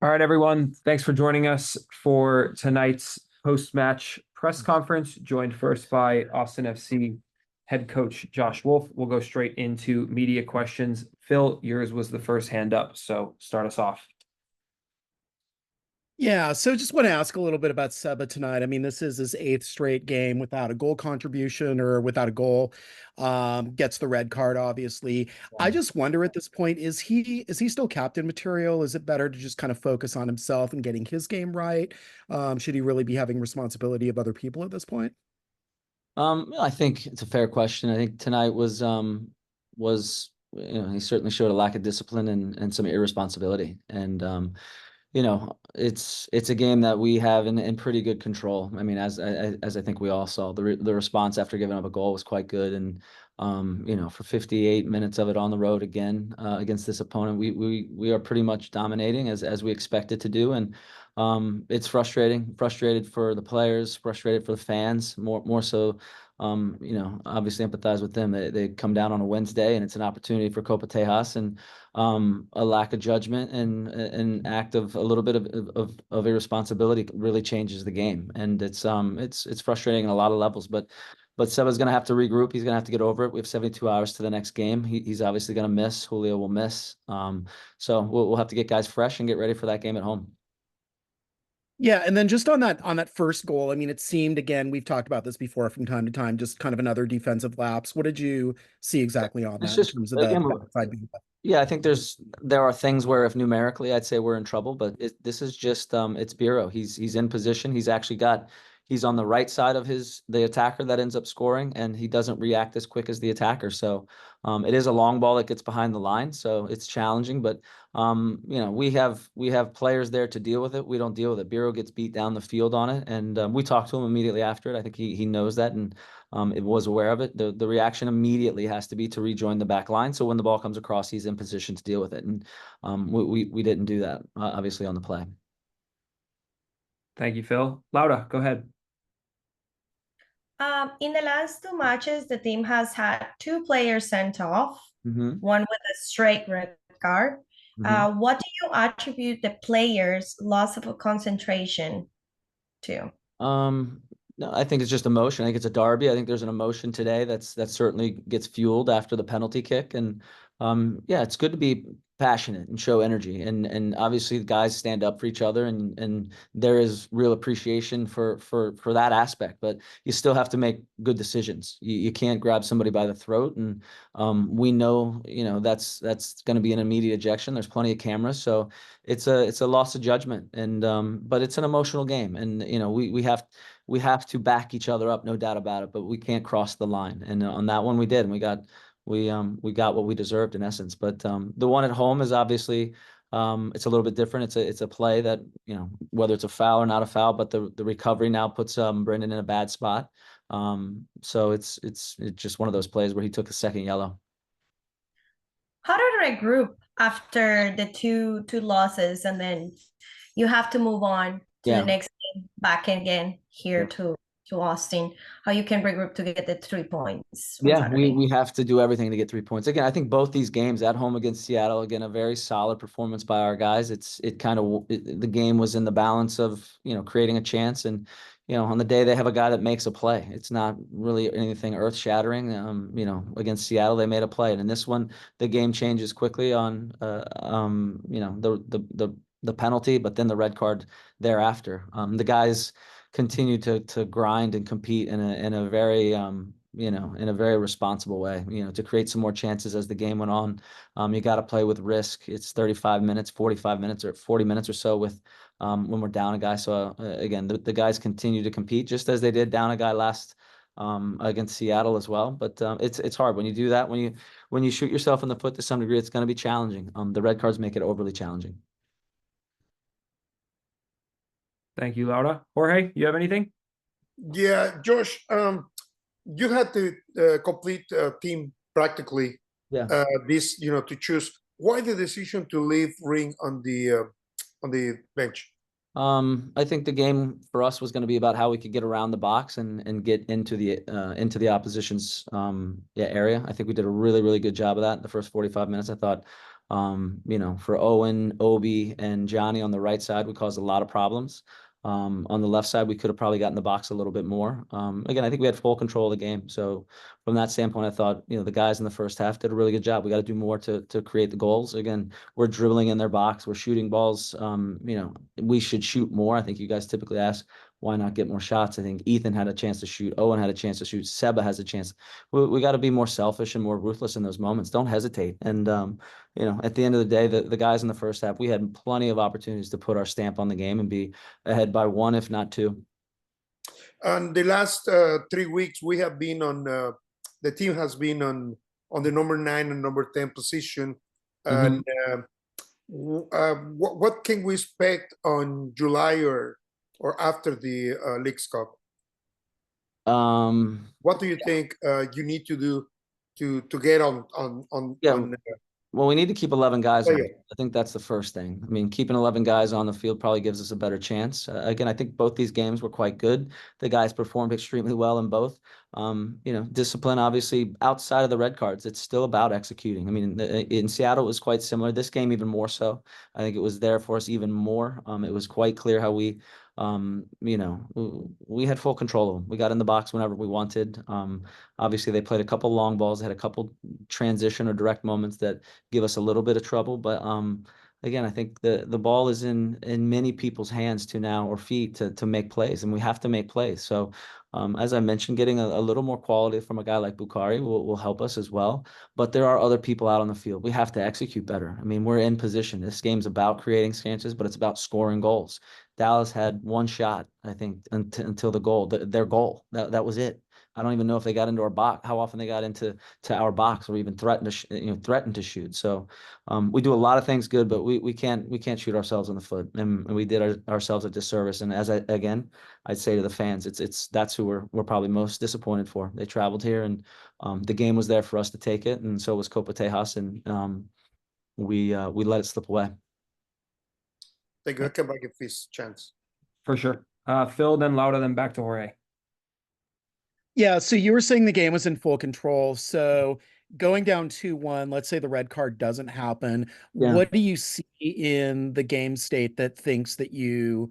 All right, everyone. Thanks for joining us for tonight's post-match press conference, joined first by Austin FC head coach Josh Wolf. We'll go straight into media questions. Phil, yours was the first hand up, so start us off. Yeah, so just want to ask a little bit about Seba tonight. I mean, this is his eighth straight game without a goal contribution or without a goal. Gets the red card, obviously. I just wonder at this point, is he still captain material? Is it better to just kind of focus on himself and getting his game right? Should he really be having responsibility of other people at this point? I think it's a fair question. I think tonight was he certainly showed a lack of discipline and some irresponsibility. And it's a game that we have in pretty good control. I mean, as I think we all saw, the response after giving up a goal was quite good. And for 58 minutes of it on the road again against this opponent, we are pretty much dominating as we expected to do. And it's frustrated for the players, frustrated for the fans, more so. Obviously empathize with them. They come down on a Wednesday, and it's an opportunity for Copa Tejas, and a lack of judgment and an act of a little bit of irresponsibility really changes the game, and it's frustrating on a lot of levels. But Seba's going to have to regroup. He's going to have to get over it. We have 72 hours to the next game. He's obviously going to miss. Julio will miss. So we'll have to get guys fresh and get ready for that game at home. Yeah, and then just on that first goal, I mean, it seemed again, we've talked about this before from time to time, just kind of another defensive lapse. What did you see exactly on It's that in just terms of the again, backside being yeah, I think there are things where if numerically I'd say we're in trouble, but this is just it's Biro. He's in position. He's on the right side of the attacker that ends up scoring, and he doesn't react as quick as the attacker. So it is a long ball that gets behind the line, so it's challenging. But we have players there to deal with it. We don't deal with it. Biro gets beat down the field on it, and we talked to him immediately after it. I think he knows that, and it was aware of it. The reaction immediately has to be to rejoin the back line. So when the ball comes across, he's in position to deal with it. And we didn't do that, obviously, on the play. Thank you, Phil. Laura, go ahead. In the last two matches, the team has had two players sent off, one with a straight red card. What do you attribute the players' loss of concentration to? No, I think it's just emotion. I think it's a derby. I think there's an emotion today that certainly gets fueled after the penalty kick. And yeah, it's good to be passionate and show energy. And obviously the guys stand up for each other, and there is real appreciation for that aspect. But you still have to make good decisions. You can't grab somebody by the throat. And we know, that's going to be an immediate ejection. There's plenty of cameras, so it's a loss of judgment. And but it's an emotional game, and we have to back each other up, no doubt about it, but we can't cross the line. And on that one we did, and we got what we deserved in essence. But the one at home is obviously it's a little bit different. It's a play that, whether it's a foul or not a foul, but the recovery now puts Brendan in a bad spot. So it's just one of those plays where he took a second yellow. How to regroup after the two losses, and then you have to move on to the next game, back again here to Austin? How you can regroup to get the 3 points? Yeah, we have to do everything to get 3 points. Again, I think both these games at home against Seattle, again, a very solid performance by our guys. The game was in the balance of, creating a chance, and on the day they have a guy that makes a play. It's not really anything earth-shattering. Against Seattle, they made a play. And in this one, the game changes quickly on the penalty, but then the red card thereafter. The guys continue to grind and compete in a very in a very responsible way, to create some more chances as the game went on. You got to play with risk. It's 35 minutes, 45 minutes, or 40 minutes or so with when we're down a guy. So again, the guys continue to compete just as they did down a guy last against Seattle as well. But it's hard when you do that. When you shoot yourself in the foot to some degree, it's going to be challenging. The red cards make it overly challenging. Thank you, Laura. Jorge, you have anything? Yeah, Josh, you had the complete team practically. Yeah. This, to choose. Why the decision to leave Ring on the bench? I think the game for us was going to be about how we could get around the box and get into the opposition's area. I think we did a really, really good job of that in the first 45 minutes. I thought You know, for Owen, Obi, and Johnny on the right side, we caused a lot of problems. On the left side, we could have probably gotten the box a little bit more. Again, I think we had full control of the game. So from that standpoint, I thought, you know, the guys in the first half did a really good job. We got to do more to create the goals. Again, we're dribbling in their box. We're shooting balls. You know, we should shoot more. I think you guys typically ask, why not get more shots? I think Ethan had a chance to shoot. Owen had a chance to shoot. Seba has a chance. We got to be more selfish and more ruthless in those moments. Don't hesitate. And, you know, at the end of the day, the guys in the first half, we had plenty of opportunities to put our stamp on the game and be ahead by one, if not two. And the last 3 weeks, we have been on. The team has been on the number 9 and number 10 position. And what can we expect on July or after the Leagues Cup? What do you think you need to do to get on? Yeah. on Well, we need to keep 11 guys on. Yeah. I think that's the first thing. I mean, keeping 11 guys on the field probably gives us a better chance. Again, I think both these games were quite good. The guys performed extremely well in both. You know, discipline, obviously, outside of the red cards, it's still about executing. I mean, in Seattle, it was quite similar. This game, even more so. I think it was there for us even more. It was quite clear how we, you know, we had full control of them. We got in the box whenever we wanted. Obviously, they played a couple long balls, had a couple transition or direct moments that give us a little bit of trouble. But again, I think the ball is in many people's hands to now, or feet, to make plays, and we have to make plays. So as I mentioned, getting a little more quality from a guy like Bukhari will help us as well. But there are other people out on the field. We have to execute better. I mean, we're in position. This game's about creating chances, but it's about scoring goals. Dallas had one shot, I think, until the goal, their goal. That was it. I don't even know if they got into our box, how often they got into our box, or even threatened to shoot. So we do a lot of things good, but we can't shoot ourselves in the foot, and we did ourselves a disservice. And I'd say to the fans, that's who we're probably most disappointed for. They traveled here, and the game was there for us to take it, and so was Copa Tejas, and we let it slip away. Thank you. I'll come back if this chance. For sure. Phil, then Laura, then back to Jorge. Yeah, so you were saying the game was in full control. So going down 2-1, let's say the red card doesn't happen. Yeah. What do you see in the game state that thinks that you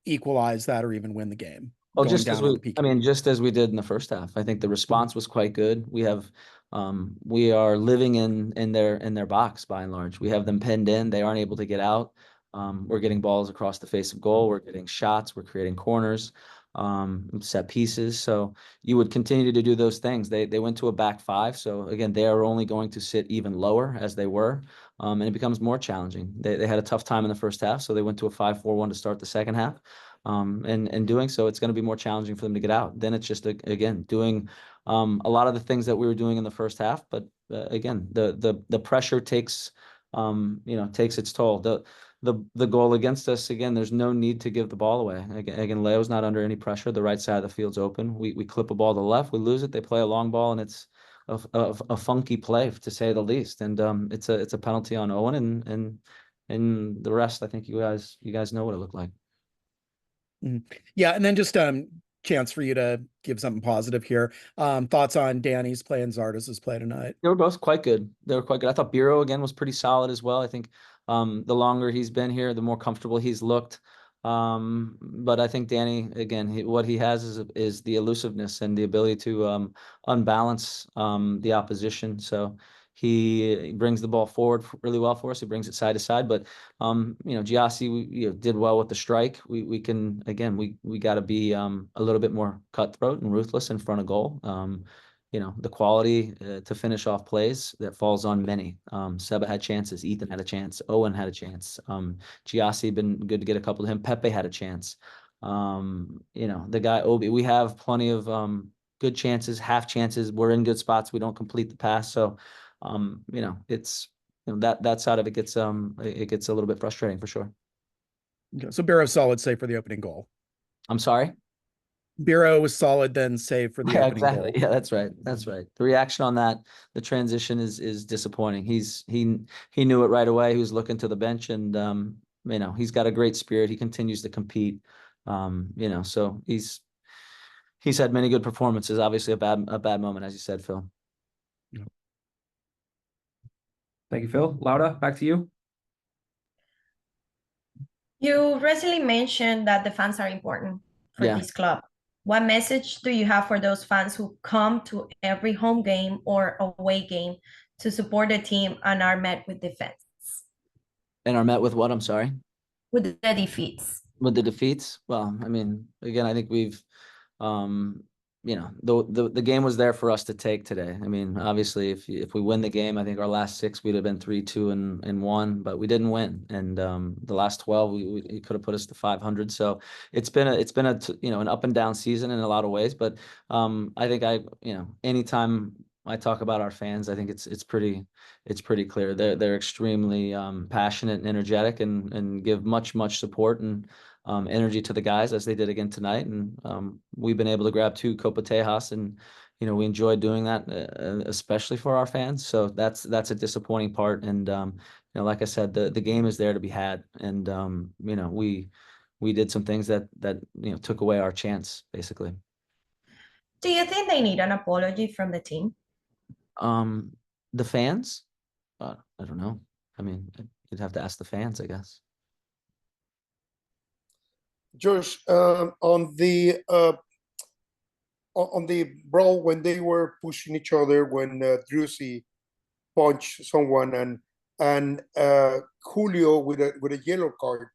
equalize that or even win the game? Oh, going just as down on the we, PK? I mean, just as we did in the first half. I think the response was quite good. We are living in their box by and large. We have them pinned in. They aren't able to get out. We're getting balls across the face of goal. We're getting shots. We're creating corners, set pieces. So you would continue to do those things. They went to a back 5. So again, they are only going to sit even lower as they were. And it becomes more challenging. They had a tough time in the first half, so they went to a 5-4-1 to start the second half. And doing so, it's going to be more challenging for them to get out. Then it's just, again, doing a lot of the things that we were doing in the first half. But again, the pressure takes its toll. The goal against us, again, there's no need to give the ball away. Again, Leo's not under any pressure. The right side of the field's open. We clip a ball to the left, we lose it. They play a long ball, and it's a funky play, to say the least. And it's a penalty on Owen, and the rest, I think you guys know what it looked like. Yeah, and then just chance for you to give something positive here. Thoughts on Danny's play and Zardes' play tonight? They were both quite good. They were quite good. I thought Biro again was pretty solid as well. I think the longer he's been here, the more comfortable he's looked. But I think Danny, again, what he has is the elusiveness and the ability to unbalance the opposition. So he brings the ball forward really well for us. He brings it side to side. But Gyasi, did well with the strike. We can, again, we got to be a little bit more cutthroat and ruthless in front of goal. The quality to finish off plays that falls on many. Seba had chances. Ethan had a chance. Owen had a chance. Gyasi been good to get a couple of him. Pepe had a chance. The guy Obi. We have plenty of good chances, half chances. We're in good spots. We don't complete the pass. So, it's that side of it gets a little bit frustrating for sure. Okay, so Biro solid save for the opening goal. I'm sorry. Biro was solid, then save for the opening exactly. goal. Yeah, that's right. That's right. The reaction on that, the transition is disappointing. He knew it right away. He was looking to the bench, and he's got a great spirit. He continues to compete. So he's had many good performances. Obviously, a bad moment, as you said, Phil. Thank you, Phil. Laura, back to you. You recently mentioned that the fans are important for Yeah. this club. What message do you have for those fans who come to every home game or away game to support the team and are met with defense? And are met with what? I'm sorry. With the defeats. With the defeats? Well, I mean, again, I think we've, you know, the game was there for us to take today. I mean, obviously, if we win the game, I think our last 6 we'd have been 3-2 and 1, but we didn't win. And the last 12, we could have put us to 500. So it's been a you know, an up and down season in a lot of ways. But I think you know, anytime I talk about our fans, I think it's pretty clear. They're extremely passionate and energetic and give much support and energy to the guys as they did again tonight. And we've been able to grab 2 Copa Tejas, and you know, we enjoyed doing that, especially for our fans. So that's a disappointing part. And you know, like I said, the game is there to be had, and you know, we did some things that you know, took away our chance, basically. Do you think they need an apology from the team? The fans, I don't know. I mean, you'd have to ask the fans, I guess. Josh, on the brawl when they were pushing each other, when Driussi punched someone and Julio with a yellow card,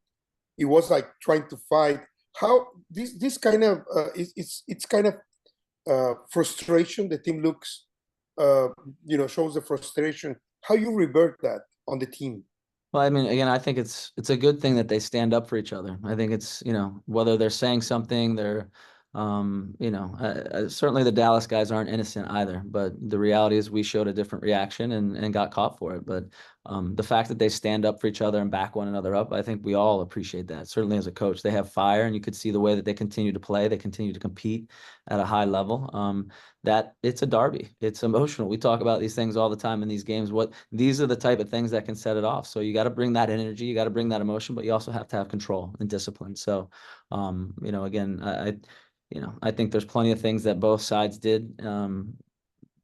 he was like trying to fight. How this kind of it's kind of frustration. The team looks, you know, shows the frustration. How you revert that on the team? Well, I mean, again, I think it's a good thing that they stand up for each other. I think it's, you know, whether they're saying something, they're, you know, certainly the Dallas guys aren't innocent either. But the reality is we showed a different reaction and got caught for it. But the fact that they stand up for each other and back one another up, I think we all appreciate that. Certainly as a coach, they have fire, and you could see the way that they continue to play. They continue to compete at a high level. That it's a derby. It's emotional. We talk about these things all the time in these games. These are the type of things that can set it off. So you got to bring that energy, you got to bring that emotion, but you also have to have control and discipline. So, you know, again, you know, I think there's plenty of things that both sides did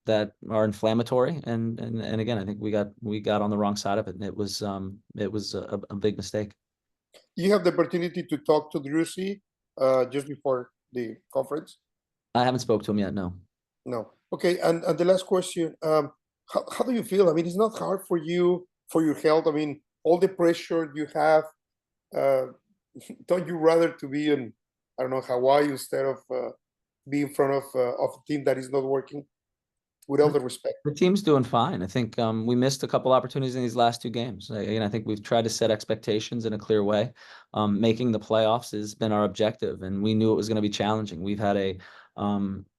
that are inflammatory, and again, I think we got on the wrong side of it, and it was a big mistake. You have the opportunity to talk to Driussi just before the conference? I haven't spoke to him yet. No. No. Okay. And the last question, how do you feel? I mean, it's not hard for you, for your health. I mean, all the pressure you have, don't you rather to be in, I don't know, Hawaii instead of be in front of a team that is not working? With all the respect. The team's doing fine. I think we missed a couple opportunities in these last 2 games. Again, I think we've tried to set expectations in a clear way. Making the playoffs has been our objective, and we knew it was going to be challenging. We've had a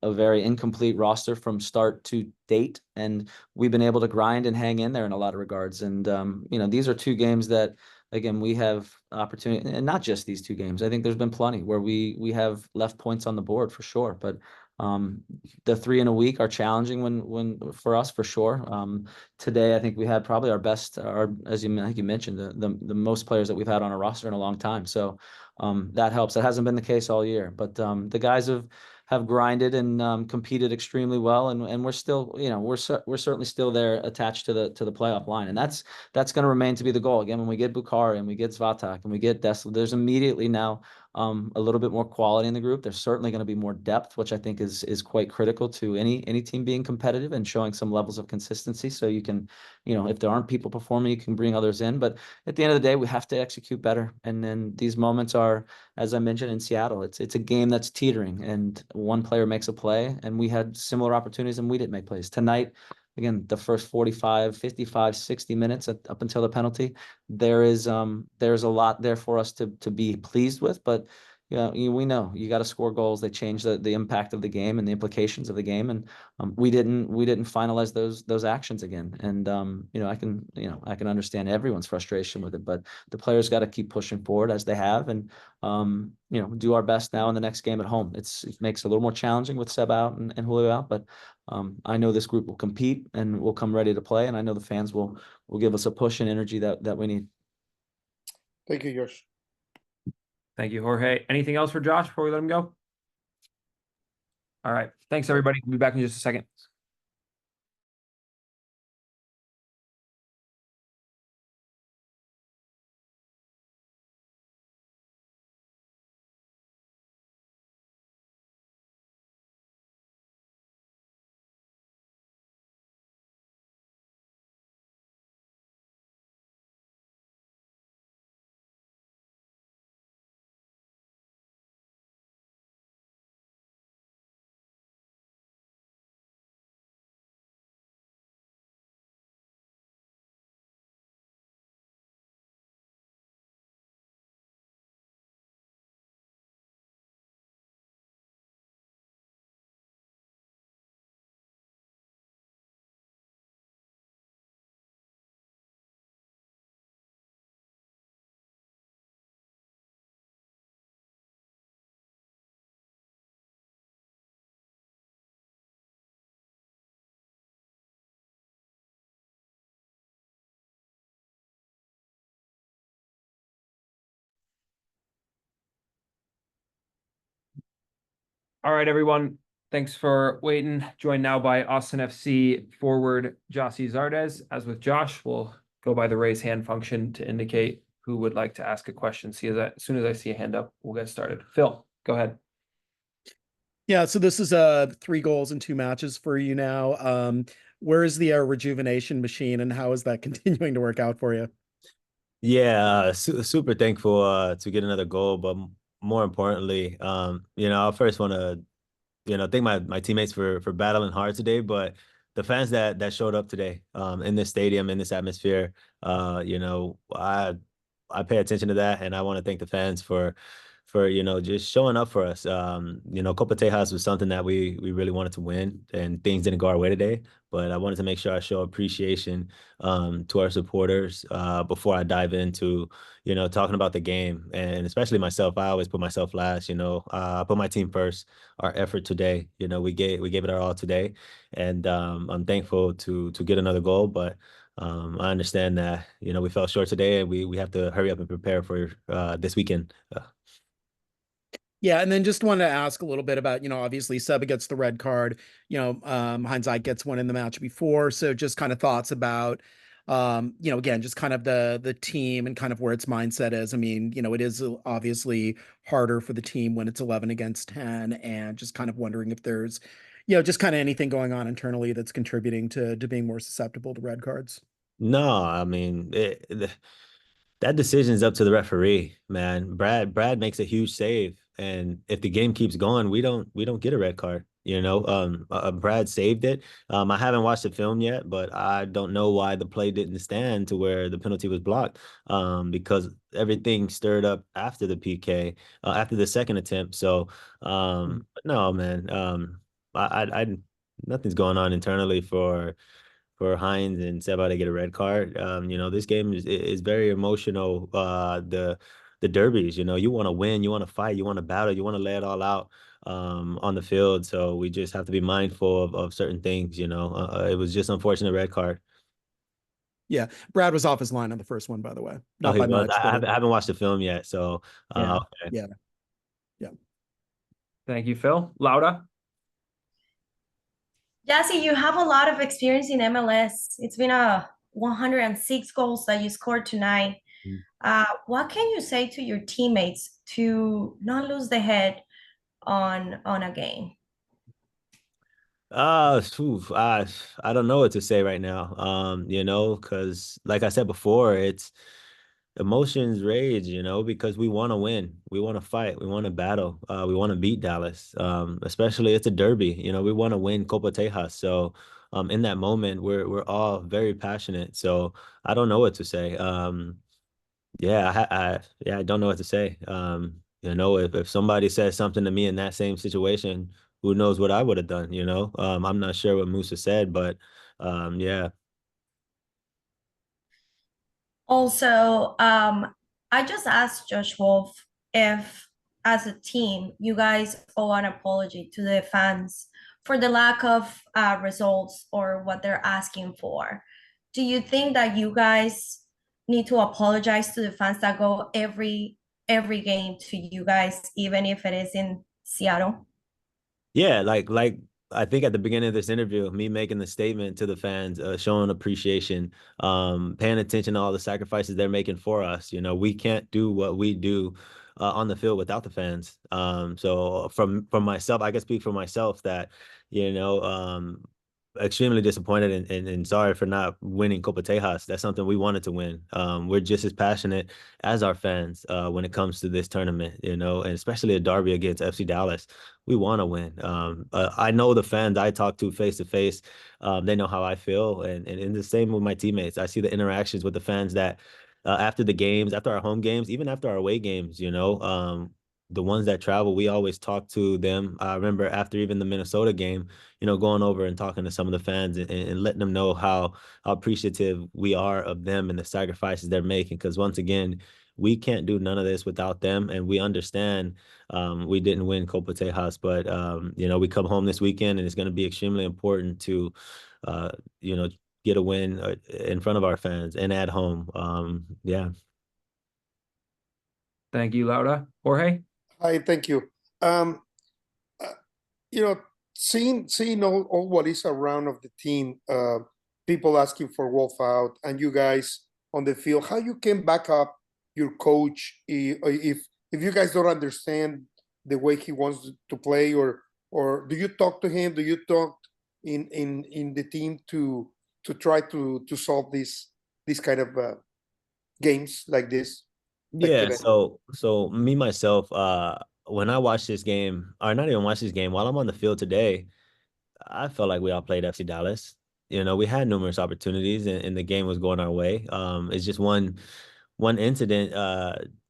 very incomplete roster from start to date, and we've been able to grind and hang in there in a lot of regards. And you know, these are 2 games that, again, we have opportunity, and not just these 2 games. I think there's been plenty where we have left points on the board for sure, but the 3 in a week are challenging when for us for sure. Today I think we had probably our best, as you mentioned, the most players that we've had on a roster in a long time. So that helps. That hasn't been the case all year, but the guys have grinded and competed extremely well, and we're still, you know, we're certainly still there attached to the playoff line, and that's going to remain to be the goal. Again, when we get Bukhari and we get Svatak and we get Dessler, there's immediately now a little bit more quality in the group. There's certainly going to be more depth, which I think is quite critical to any team being competitive and showing some levels of consistency. So you can, you know, if there aren't people performing, you can bring others in. But at the end of the day, we have to execute better. And then these moments are, as I mentioned in Seattle, it's a game that's teetering, and one player makes a play, and we had similar opportunities and we didn't make plays. Tonight, again, the first 45, 55, 60 minutes up until the penalty, there's a lot there for us to be pleased with. But you know, we know you got to score goals. They change the impact of the game and the implications of the game, and we didn't finalize those actions again. And you know, I can understand everyone's frustration with it, but the players got to keep pushing forward as they have, and you know, do our best now in the next game at home. It makes it a little more challenging with Seb out and Julio out, but I know this group will compete and will come ready to play, and I know the fans will give us a push and energy that we need. Thank you, Josh. Thank you, Jorge. Anything else for Josh before we let him go? All right. Thanks, everybody. We'll be back in just a second. All right, everyone. Thanks for waiting. Joined now by Austin FC forward Jossie Zardes. As with Josh, we'll go by the raise hand function to indicate who would like to ask a question. See as soon as I see a hand up, we'll get started. Phil, go ahead. Yeah, so this is 3 goals in 2 matches for you now. Where is the rejuvenation machine, and how is that continuing to work out for you? Yeah, super thankful to get another goal, but more importantly, I first want to, thank my teammates for battling hard today, but the fans that showed up today, in this stadium, in this atmosphere, I pay attention to that, and I want to thank the fans for just showing up for us. Copa Tejas was something that we really wanted to win, and things didn't go our way today. But I wanted to make sure I show appreciation to our supporters before I dive into talking about the game, and especially myself. I always put myself last. I put my team first. Our effort today, we gave it our all today, and I'm thankful to get another goal, but. I understand that we fell short today, and we have to hurry up and prepare for this weekend. Yeah, and then just wanted to ask a little bit about, obviously Seba gets the red card, Heinz gets one in the match before. So just kind of thoughts about, again, just kind of the team and kind of where its mindset is. I mean, it is obviously harder for the team when it's 11 against 10, and just kind of wondering if there's, just kind of anything going on internally that's contributing to being more susceptible to red cards. No, I mean, that decision is up to the referee, man. Brad makes a huge save, and if the game keeps going, we don't get a red card. Brad saved it. I haven't watched the film yet, but I don't know why the play didn't stand to where the penalty was blocked. Because everything stirred up after the PK, after the second attempt. So, but no, man. I nothing's going on internally for Heinz and Seba to get a red card. This game is very emotional. The derbies, you want to win, you want to fight, you want to battle, you want to lay it all out on the field. So we just have to be mindful of certain things. It was just unfortunate red card. Yeah, Brad was off his line on the first one, by the way. Not by much. I haven't watched the film yet, so yeah, okay. Yeah. Thank you, Phil. Laura? Jossie, you have a lot of experience in MLS. It's been 106 goals that you scored tonight. What can you say to your teammates to not lose the head on a game? I don't know what to say right now. Because like I said before, it's emotions rage, because we want to win, we want to fight, we want to battle, we want to beat Dallas. Especially it's a derby, we want to win Copa Tejas. So in that moment, we're all very passionate. So I don't know what to say. I don't know what to say. If somebody says something to me in that same situation, who knows what I would have done, I'm not sure what Musa said, but yeah. Also, I just asked Josh Wolf if, as a team, you guys owe an apology to the fans for the lack of results or what they're asking for. Do you think that you guys need to apologize to the fans that go every game to you guys, even if it is in Seattle? Yeah, like I think at the beginning of this interview, me making the statement to the fans, showing appreciation, paying attention to all the sacrifices they're making for us. We can't do what we do on the field without the fans. So from myself, I can speak for myself that, extremely disappointed and sorry for not winning Copa Tejas. That's something we wanted to win. We're just as passionate as our fans when it comes to this tournament, and especially a derby against FC Dallas. We want to win. I know the fans I talk to face, they know how I feel, and the same with my teammates. I see the interactions with the fans that after the games, after our home games, even after our away games, the ones that travel, we always talk to them. I remember after even the Minnesota game, going over and talking to some of the fans and letting them know how appreciative we are of them and the sacrifices they're making. Because once again, we can't do none of this without them. And we understand we didn't win Copa Tejas, but, we come home this weekend, and it's going to be extremely important to, get a win in front of our fans and at home. Yeah. Thank you, Laura. Jorge? Hi, thank you. seeing all what is around of the team, people asking for Wolf out, and you guys on the field, how you can back up your coach if you guys don't understand the way he wants to play, or do you talk to him? Do you talk in the team to try to solve these kind of games like this? Yeah, so me myself, when I watched this game, or not even watch this game, while I'm on the field today, I felt like we outplayed FC Dallas. We had numerous opportunities, and the game was going our way. It's just one incident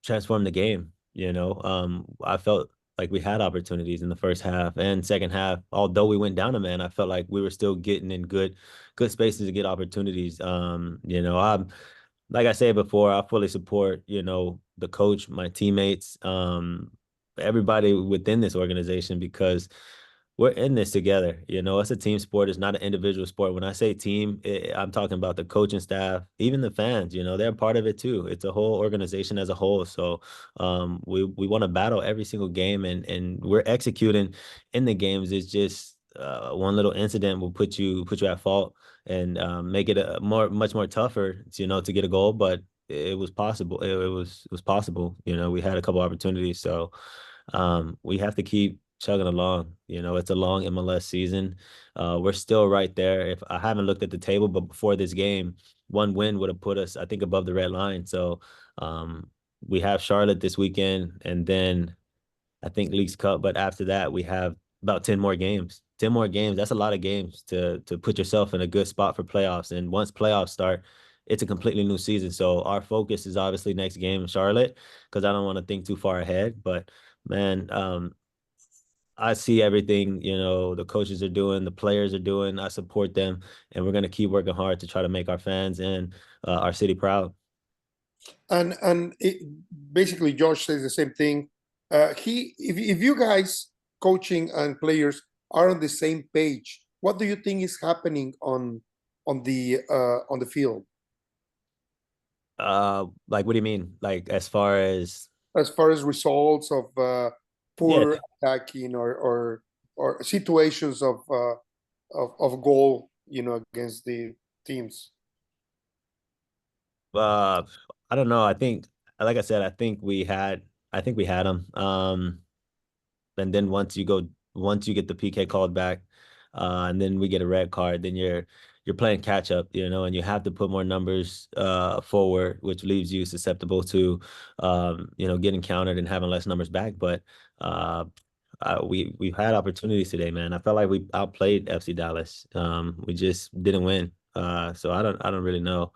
transformed the game. I felt like we had opportunities in the first half and second half. Although we went down a man, I felt like we were still getting in good spaces to get opportunities. I'm, like I said before, I fully support, the coach, my teammates, everybody within this organization, because we're in this together. It's a team sport. It's not an individual sport. When I say team, I'm talking about the coaching staff, even the fans, they're part of it too. It's a whole organization as a whole. So we want to battle every single game, and we're executing in the games. It's just one little incident will put you at fault and make it much more tougher, to get a goal. But it was possible. It was possible. We had a couple opportunities. So we have to keep chugging along. It's a long MLS season. We're still right there. If I haven't looked at the table, but before this game, one win would have put us, I think, above the red line. So we have Charlotte this weekend, and then I think Leagues Cup. But after that, we have about 10 more games. 10 more games. That's a lot of games to put yourself in a good spot for playoffs. And once playoffs start, it's a completely new season. So our focus is obviously next game in Charlotte, because I don't want to think too far ahead. But man, I see everything, the coaches are doing, the players are doing. I support them, and we're going to keep working hard to try to make our fans and our city proud. And basically, Josh says the same thing. If you guys, coaching and players, are on the same page, what do you think is happening on the field? Like, what do you mean? Like, as far as results of poor attacking or situations of goal, against the teams? I don't know. I think, like I said, I think we had them. And then once you get the PK called back, and then we get a red card, then you're playing catch up, and you have to put more numbers forward, which leaves you susceptible to getting countered and having less numbers back. But we've had opportunities today, man. I felt like we outplayed FC Dallas. We just didn't win. So I don't really know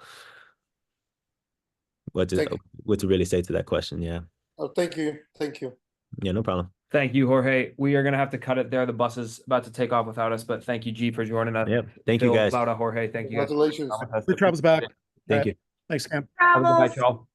what to really say to that question. Yeah. Oh, thank you. Yeah, no problem. Thank you, Jorge. We are going to have to cut it there. The bus is about to take off without us, but thank you, G, for joining us. Yep. Thank you, guys. Lauda, Jorge, thank you guys. Congratulations. Good travels back. Thank you. Thanks, Cam. Have a good night, Travels. y'all.